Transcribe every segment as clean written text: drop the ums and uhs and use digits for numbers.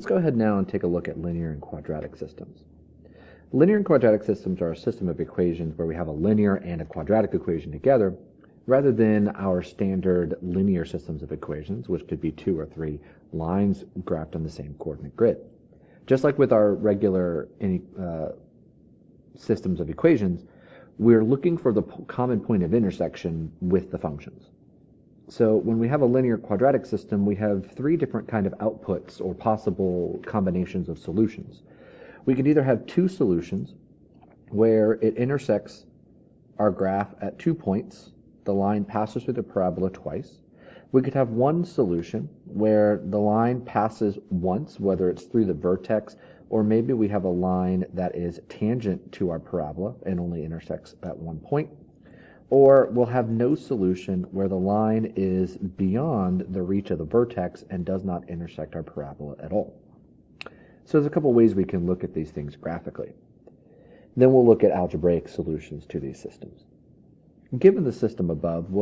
Let's go ahead now and take a look at linear and quadratic systems. Linear and quadratic systems are a system of equations where we have a linear and a quadratic equation together, rather than our standard linear systems of equations, which could be 2 or 3 lines graphed on the same coordinate grid. Just like with our regular systems of equations, we're looking for the common point of intersection with the functions. So when we have a linear quadratic system, we have 3 different kind of outputs or possible combinations of solutions. We could either have 2 solutions where it intersects our graph at 2 points. The line passes through the parabola twice. We could have 1 solution where the line passes once, whether it's through the vertex, or maybe we have a line that is tangent to our parabola and only intersects at 1 point. Or we'll have no solution where the line is beyond the reach of the vertex and does not intersect our parabola at all. So there's a couple ways we can look at these things graphically. Then we'll look at algebraic solutions to these systems. Given the system above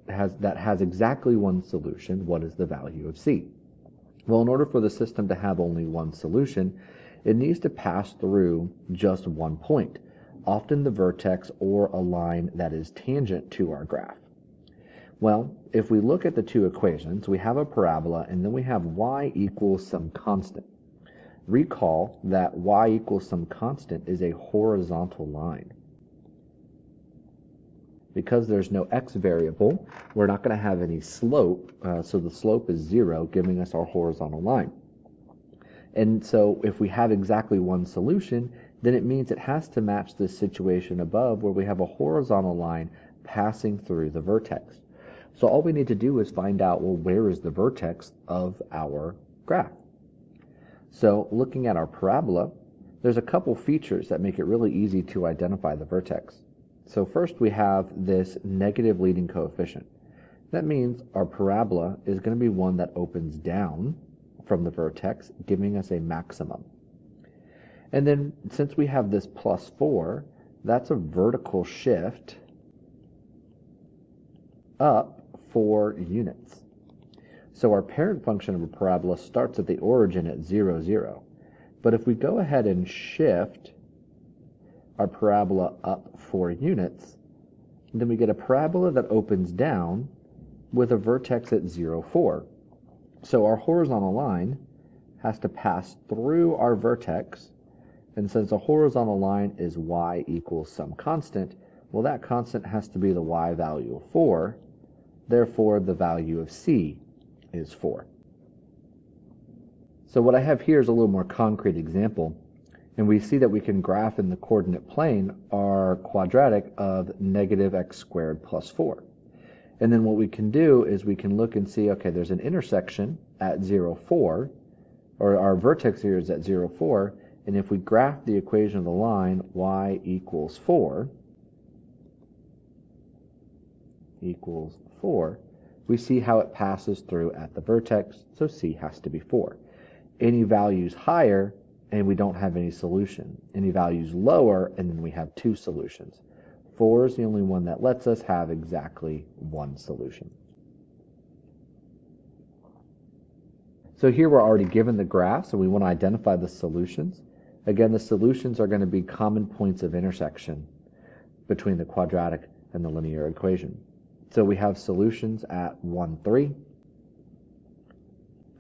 that has exactly 1 solution, what is the value of C? Well, in order for the system to have only 1 solution, it needs to pass through just 1 point, often the vertex or a line that is tangent to our graph. Well, if we look at the 2 equations, we have a parabola and then we have y equals some constant. Recall that y equals some constant is a horizontal line. Because there's no x variable, we're not going to have any slope, so the slope is 0, giving us our horizontal line. And so if we have exactly 1 solution, then it means it has to match this situation above where we have a horizontal line passing through the vertex. So all we need to do is find out, well, where is the vertex of our graph? So looking at our parabola, there's a couple features that make it really easy to identify the vertex. So first we have this negative leading coefficient. That means our parabola is going to be one that opens down from the vertex, giving us a maximum. And then since we have this plus 4, that's a vertical shift up 4 units. So our parent function of a parabola starts at the origin at 0, 0. But if we go ahead and shift our parabola up 4 units, then we get a parabola that opens down with a vertex at 0, 4. So our horizontal line has to pass through our vertex, and since a horizontal line is y equals some constant, well, that constant has to be the y value of 4. Therefore, the value of C is 4. So what I have here is a little more concrete example, and we see that we can graph in the coordinate plane our quadratic of negative x squared plus 4. And then what we can do is we can look and see, okay, there's an intersection at 0, 4, or our vertex here is at 0, 4, and if we graph the equation of the line y equals 4, we see how it passes through at the vertex, so C has to be 4. Any values higher, and we don't have any solution. Any values lower, and then we have 2 solutions. 4 is the only one that lets us have exactly 1 solution. So here we're already given the graph, so we want to identify the solutions. Again, the solutions are going to be common points of intersection between the quadratic and the linear equation. So we have solutions at 1, 3,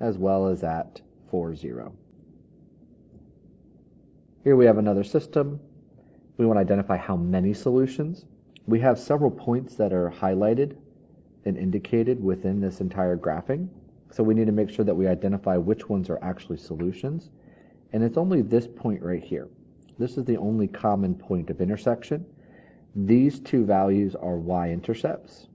as well as at 4, 0. Here we have another system. We want to identify how many solutions. We have several points that are highlighted and indicated within this entire graphing. So we need to make sure that we identify which ones are actually solutions. And it's only this point right here. This is the only common point of intersection. These 2 values are y-intercepts.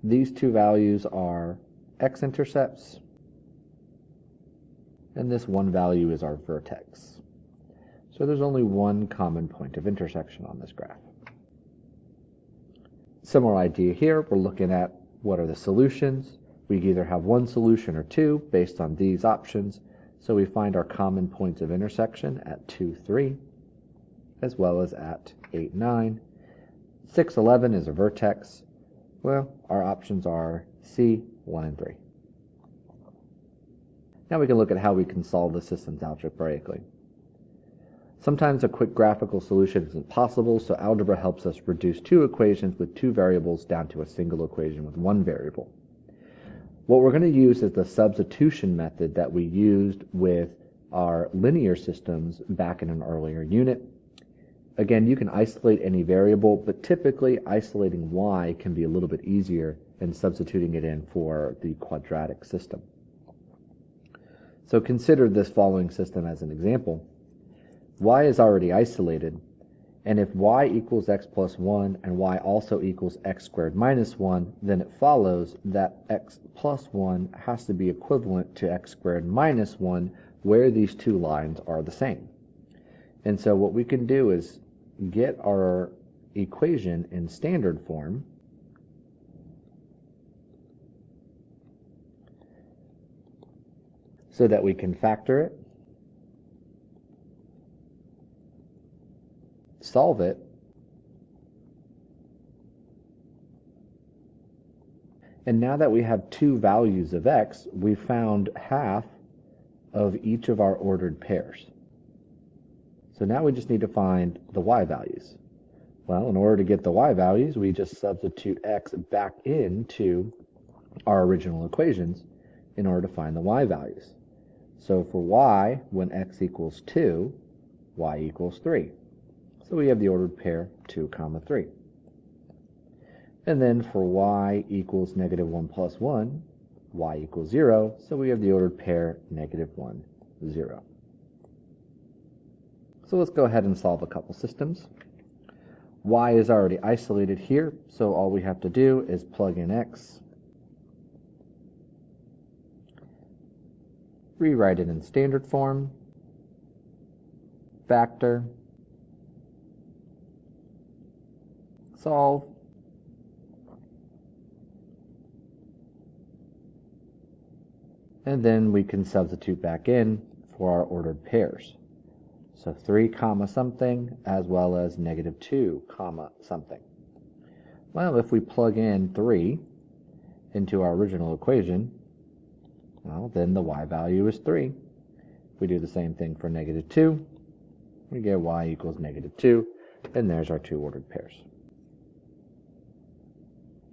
These 2 values are x-intercepts. And this 1 value is our vertex. So there's only 1 common point of intersection on this graph. Similar idea here, we're looking at what are the solutions. We either have 1 solution or 2 based on these options. So we find our common points of intersection at 2, 3, as well as at 8, 9. 6, 11 is a vertex. Well, our options are C, 1, and 3. Now we can look at how we can solve the systems algebraically. Sometimes a quick graphical solution isn't possible, so algebra helps us reduce two equations with two variables down to a single equation with one variable. What we're going to use is the substitution method that we used with our linear systems back in an earlier unit. Again, you can isolate any variable, but typically isolating y can be a little bit easier than substituting it in for the quadratic system. So consider this following system as an example. Y is already isolated, and if y equals x plus 1 and y also equals x squared minus 1, then it follows that x plus 1 has to be equivalent to x squared minus 1, where these two lines are the same. And so what we can do is get our equation in standard form, so that we can factor it, solve it, and now that we have two values of x, we found half of each of our ordered pairs. So now we just need to find the y values. Well, in order to get the y values, we just substitute x back into our original equations in order to find the y values. So for y, when x equals 2, y equals 3. So we have the ordered pair 2, 3. And then for y equals negative 1 plus 1, y equals 0. So we have the ordered pair negative 1, 0. So let's go ahead and solve a couple systems. Y is already isolated here, so all we have to do is plug in x, rewrite it in standard form, factor, solve, and then we can substitute back in for our ordered pairs. So 3 comma something as well as negative 2 comma something. Well, if we plug in 3 into our original equation, well, then the y value is 3. If we do the same thing for negative 2, we get y equals negative 2, and there's our two ordered pairs.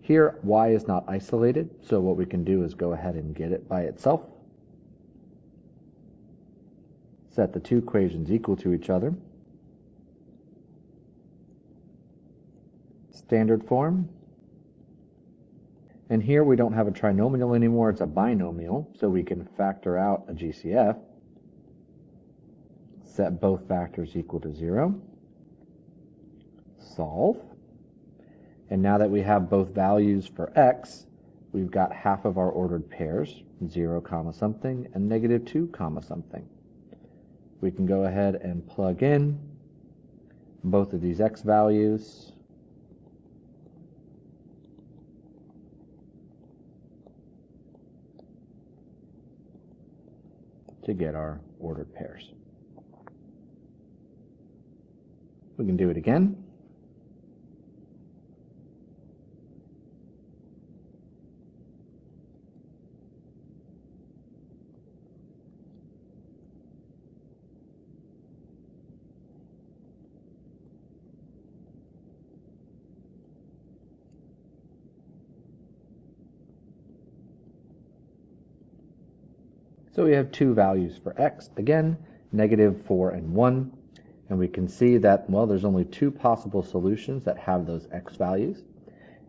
Here, y is not isolated, so what we can do is go ahead and get it by itself. Set the two equations equal to each other. Standard form. And here we don't have a trinomial anymore, it's a binomial, so we can factor out a GCF. Set both factors equal to 0. Solve. And now that we have both values for x, we've got half of our ordered pairs, 0 comma something and negative 2 comma something. We can go ahead and plug in both of these x values. To get our ordered pairs. We can do it again. So we have two values for x, again, negative 4 and 1, and we can see that, well, there's only two possible solutions that have those x values,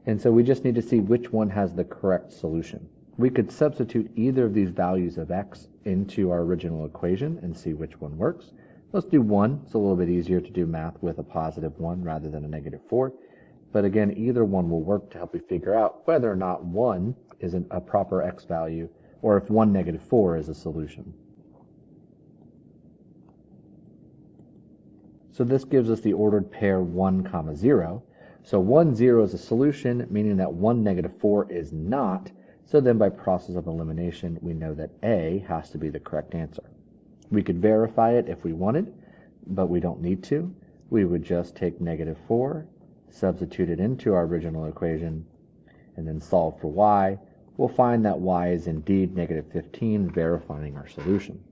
and so we just need to see which one has the correct solution. We could substitute either of these values of x into our original equation and see which one works. Let's do 1. It's a little bit easier to do math with a positive 1 rather than a negative 4, but again, either one will work to help you figure out whether or not 1 is a proper x value, or if 1, negative 4 is a solution. So this gives us the ordered pair 1 comma 0. So 1, 0 is a solution, meaning that 1, negative 4 is not. So then by process of elimination, we know that A has to be the correct answer. We could verify it if we wanted, but we don't need to. We would just take negative 4, substitute it into our original equation, and then solve for y. we'll find that y is indeed negative 15, verifying our solution.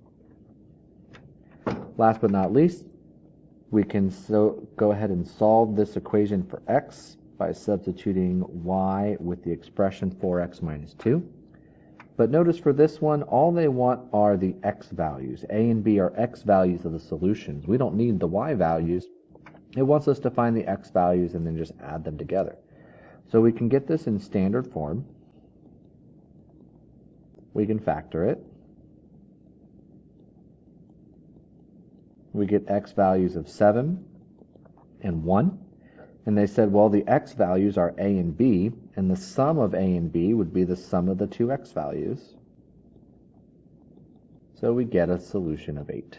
Last but not least, we can go ahead and solve this equation for x by substituting y with the expression 4x minus 2. But notice for this one, all they want are the x values. A and b are x values of the solutions. We don't need the y values. It wants us to find the x values and then just add them together. So we can get this in standard form. We can factor it. We get x values of 7 and 1. And they said, well, the x values are a and b, and the sum of a and b would be the sum of the two x values. So we get a solution of 8.